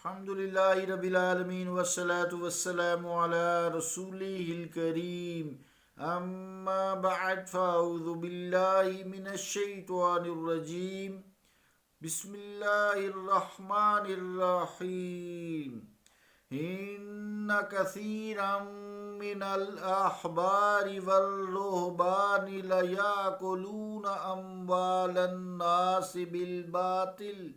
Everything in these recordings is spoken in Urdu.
الحمد للہ رب العالمین والصلاة والسلام علی رسولہ الکریم اما بعد فاعوذ باللہ من الشیطان الرجیم بسم اللہ الرحمن الرحیم ان کثیرا من الاحبار والرہبان لیاکلون اموال الناس بالباطل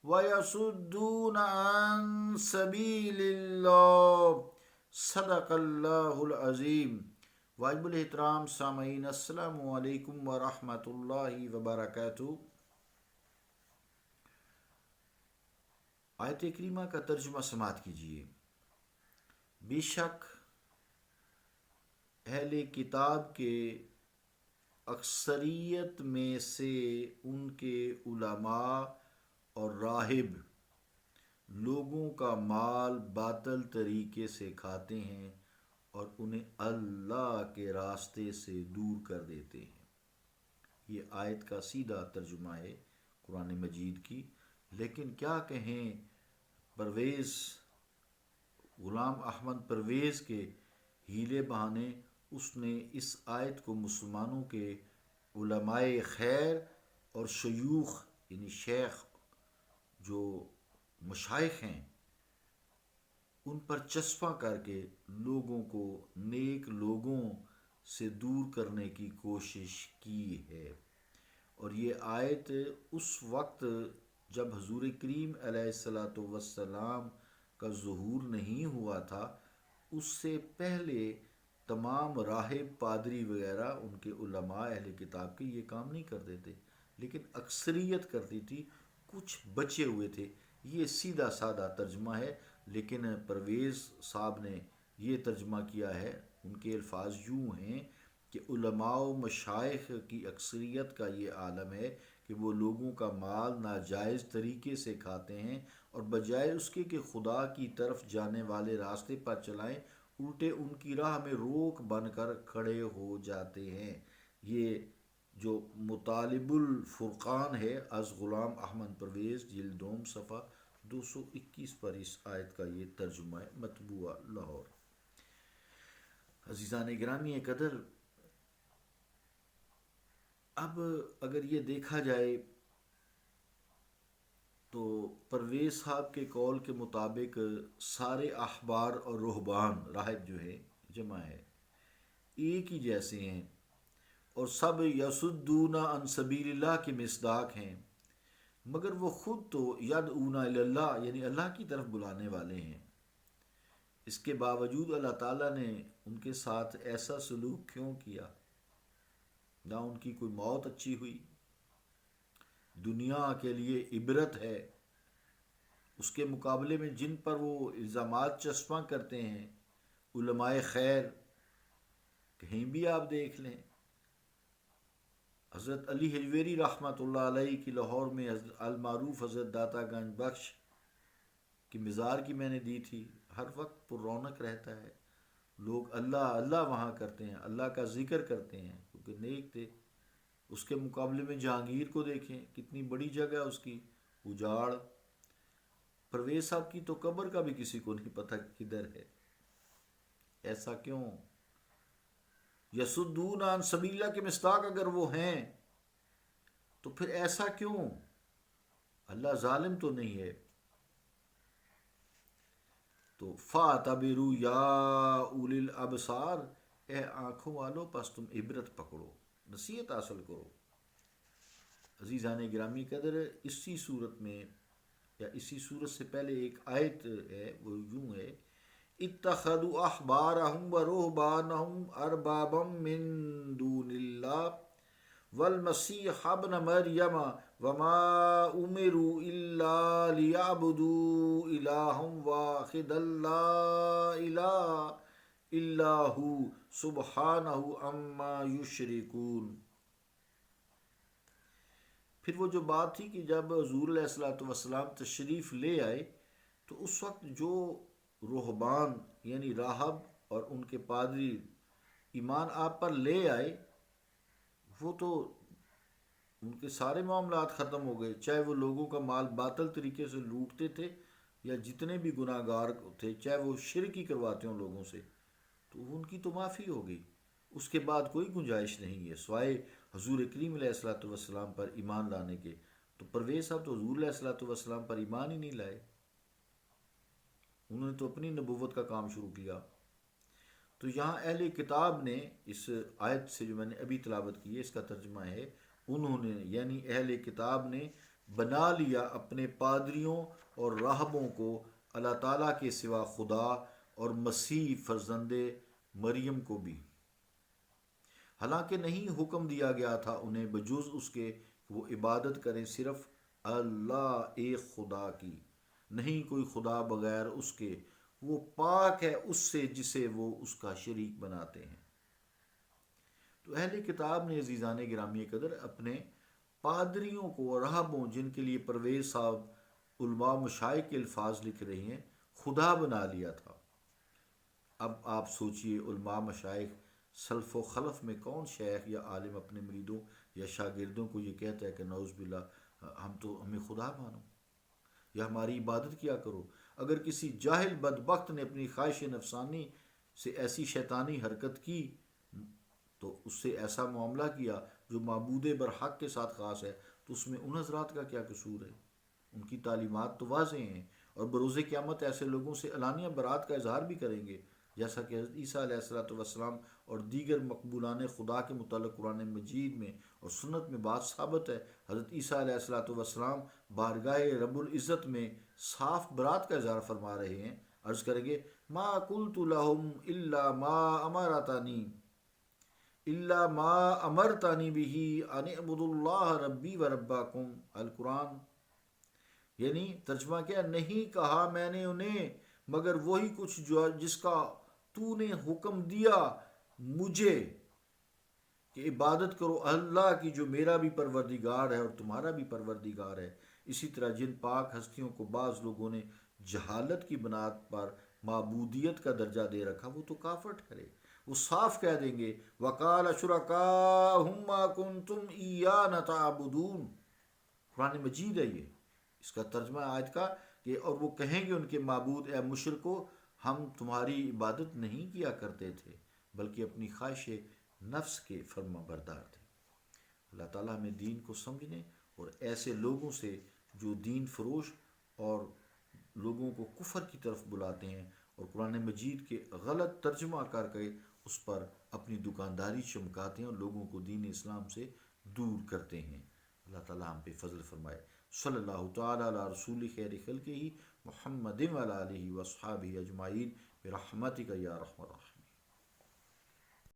وَيَصُدُّونَ عَن سَبِيلِ اللَّهِ صدق اللہ العظیم۔ واجب الاحترام سامعین، السلام علیکم ورحمۃ اللہ وبرکاتہ۔ آیت کریمہ کا ترجمہ سماعت کیجیے۔ بے شک اہل کتاب کے اکثریت میں سے ان کے علماء اور راہب لوگوں کا مال باطل طریقے سے کھاتے ہیں اور انہیں اللہ کے راستے سے دور کر دیتے ہیں۔ یہ آیت کا سیدھا ترجمہ ہے قرآن مجید کی۔ لیکن کیا کہیں پرویز غلام احمد پرویز کے ہیلے بہانے، اس نے اس آیت کو مسلمانوں کے علماء خیر اور شیوخ یعنی شیخ جو مشائخ ہیں ان پر چسپاں کر کے لوگوں کو نیک لوگوں سے دور کرنے کی کوشش کی ہے۔ اور یہ آیت اس وقت جب حضور کریم علیہ الصلاۃ والسلام کا ظہور نہیں ہوا تھا، اس سے پہلے تمام راہب پادری وغیرہ ان کے علماء اہل کتاب کے یہ کام نہیں کرتے تھے، لیکن اکثریت کرتی تھی، کچھ بچے ہوئے تھے۔ یہ سیدھا سادہ ترجمہ ہے، لیکن پرویز صاحب نے یہ ترجمہ کیا ہے۔ ان کے الفاظ یوں ہیں کہ علماء و مشائخ کی اکثریت کا یہ عالم ہے کہ وہ لوگوں کا مال ناجائز طریقے سے کھاتے ہیں اور بجائے اس کے کہ خدا کی طرف جانے والے راستے پر چلائیں، الٹے ان کی راہ میں روک بن کر کھڑے ہو جاتے ہیں۔ یہ جو مطالب الفرقان ہے از غلام احمد پرویز جلد دوم صفحہ 221 پر اس آیت کا یہ ترجمہ ہے، مطبوعہ لاہور۔ عزیزان گرامی قدر، اب اگر یہ دیکھا جائے تو پرویز صاحب کے قول کے مطابق سارے احبار اور رہبان، راہب جو ہے جمع ہے، ایک ہی جیسے ہیں اور سب یصدون عن سبیل اللہ کے مصداق ہیں، مگر وہ خود تو یدعون الی اللہ یعنی اللہ کی طرف بلانے والے ہیں۔ اس کے باوجود اللہ تعالیٰ نے ان کے ساتھ ایسا سلوک کیوں کیا؟ نہ ان کی کوئی موت اچھی ہوئی، دنیا کے لیے عبرت ہے، اس کے مقابلے میں جن پر وہ الزامات چسپاں کرتے ہیں علماء خیر، کہیں بھی آپ دیکھ لیں، حضرت علی حجویری رحمۃ اللہ علیہ کی لاہور میں المعروف حضرت داتا گنج بخش کی مزار کی میں نے دی تھی، ہر وقت پر رونق رہتا ہے، لوگ اللہ اللہ وہاں کرتے ہیں، اللہ کا ذکر کرتے ہیں کیونکہ نیک تھے۔ اس کے مقابلے میں جہانگیر کو دیکھیں، کتنی بڑی جگہ اس کی، اجاڑ۔ پرویز صاحب کی تو قبر کا بھی کسی کو نہیں پتہ کدھر ہے۔ ایسا کیوں؟ یصدون عن سبیل اللہ کے مصداق اگر وہ ہیں تو پھر ایسا کیوں؟ اللہ ظالم تو نہیں ہے۔ تو فاعتبروا یا اولی الابصار، اے آنکھوں والو پس تم عبرت پکڑو، نصیحت حاصل کرو۔ عزیزان گرامی قدر، اسی صورت میں یا اسی صورت سے پہلے ایک آیت ہے، وہ یوں ہے، اتخذوا احبارهم ورهبانهم اربابا من دون اللہ والمسیح ابن مریم وما امروا الا لیعبدوا الہا واحدا لا الہ الا ہو سبحانہ عما یشرکون۔ پھر وہ جو بات تھی کہ جب حضور علیہ الصلوۃ والسلام تشریف لے آئے تو اس وقت جو رہبان یعنی راہب اور ان کے پادری ایمان آپ پر لے آئے، وہ تو ان کے سارے معاملات ختم ہو گئے، چاہے وہ لوگوں کا مال باطل طریقے سے لوٹتے تھے یا جتنے بھی گناہ گار تھے، چاہے وہ شرک ہی کرواتے ہوں لوگوں سے، تو ان کی تو معافی ہو گئی، اس کے بعد کوئی گنجائش نہیں ہے سوائے حضور کریم علیہ الصلوۃ والسلام پر ایمان لانے کے۔ تو پرویز صاحب تو حضور علیہ الصلوۃ والسلام پر ایمان ہی نہیں لائے، انہوں نے تو اپنی نبوت کا کام شروع کیا۔ تو یہاں اہل کتاب نے اس آیت سے جو میں نے ابھی تلاوت کی ہے اس کا ترجمہ ہے، انہوں نے یعنی اہل کتاب نے بنا لیا اپنے پادریوں اور راہبوں کو اللہ تعالیٰ کے سوا خدا اور مسیح فرزند مریم کو بھی، حالانکہ نہیں حکم دیا گیا تھا انہیں بجز اس کے کہ وہ عبادت کریں صرف اللہ ایک خدا کی، نہیں کوئی خدا بغیر اس کے، وہ پاک ہے اس سے جسے وہ اس کا شریک بناتے ہیں۔ تو اہل کتاب نے عزیزان گرامی قدر اپنے پادریوں کو، راہبوں جن کے لیے پرویز صاحب علماء مشائخ کے الفاظ لکھ رہے ہیں، خدا بنا لیا تھا۔ اب آپ سوچئے علماء مشائخ سلف و خلف میں کون شیخ یا عالم اپنے مریدوں یا شاگردوں کو یہ کہتا ہے کہ نعوذ باللہ ہمیں خدا مانو یا ہماری عبادت کیا کرو؟ اگر کسی جاہل بدبخت نے اپنی خواہش نفسانی سے ایسی شیطانی حرکت کی تو اس سے ایسا معاملہ کیا جو معبود برحق کے ساتھ خاص ہے، تو اس میں ان حضرات کا کیا قصور ہے؟ ان کی تعلیمات تو واضح ہیں، اور بروز قیامت ایسے لوگوں سے علانیہ برات کا اظہار بھی کریں گے، جیسا کہ حضرت عیسیٰ علیہ الصلوۃ والسلام اور دیگر مقبولان خدا کے متعلق قرآن مجید میں اور سنت میں بات ثابت ہے۔ حضرت عیسیٰ علیہ الصلوۃ والسلام بارگاہ رب العزت میں صاف برات کا اظہار فرما رہے ہیں، عرض کریں گے ما قلت لهم الا ما امرتنی به ان اعبدوا اللہ ربی و ربکم، القرآن۔ یعنی ترجمہ کیا؟ نہیں کہا میں نے انہیں مگر وہی کچھ جو جس کا تو نے حکم دیا مجھے کہ عبادت کرو اللہ کی جو میرا بھی پروردگار ہے اور تمہارا بھی پروردگار ہے۔ اسی طرح جن پاک ہستیوں کو بعض لوگوں نے جہالت کی بنیاد پر معبودیت کا درجہ دے رکھا، وہ تو کافر ٹھہرے، وہ صاف کہہ دیں گے وَقَالَ شُرَكَاؤُهُم مَّا كُنتُمْ إِيَّانَا تَعْبُدُونَ، قرآن مجید ہے یہ، اس کا ترجمہ آیت کا کہ اور وہ کہیں گے ان کے معبود اے مشرکو ہم تمہاری عبادت نہیں کیا کرتے تھے بلکہ اپنی خواہش نفس کے فرما بردار تھے۔ اللہ تعالیٰ ہمیں دین کو سمجھنے اور ایسے لوگوں سے جو دین فروش اور لوگوں کو کفر کی طرف بلاتے ہیں اور قرآن مجید کے غلط ترجمہ کر کے اس پر اپنی دکانداری چمکاتے ہیں اور لوگوں کو دین اسلام سے دور کرتے ہیں، اللہ تعالیٰ ہم پہ فضل فرمائے۔ صلی اللہ تعالیٰ علی رسول خیر خلقہ محمد وعلی آلہ واصحابہ اجمعین برحمتک یا ارحم الراحمین۔